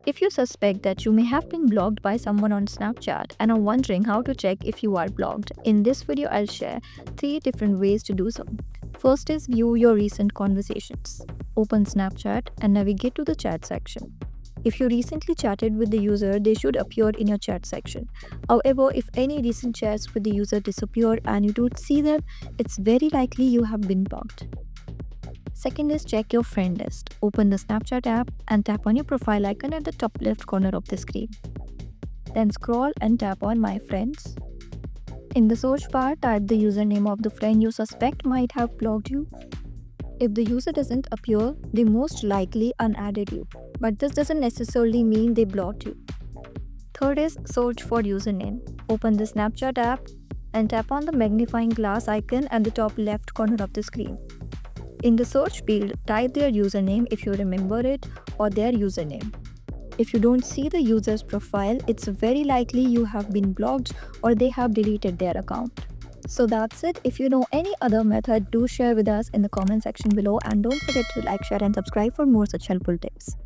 If you suspect that you may have been blocked by someone on Snapchat and are wondering how to check if you are blocked, in this video I'll share 3 different ways to do so. First is view your recent conversations. Open Snapchat and navigate to the chat section. If you recently chatted with the user, they should appear in your chat section. However, if any recent chats with the user disappear and you don't see them, it's very likely you have been blocked. Second is check your friend list. Open the Snapchat app and tap on your profile icon at the top left corner of the screen. Then scroll and tap on My Friends. In the search bar, type the username of the friend you suspect might have blocked you. If the user doesn't appear, they most likely unadded you, but this doesn't necessarily mean they blocked you. Third is search for username. Open the Snapchat app and tap on the magnifying glass icon at the top left corner of the screen. In the search field, type their username if you remember it or their username. If you don't see the user's profile, it's very likely you have been blocked or they have deleted their account. So that's it. If you know any other method, do share with us in the comment section below, and don't forget to like, share and subscribe for more such helpful tips.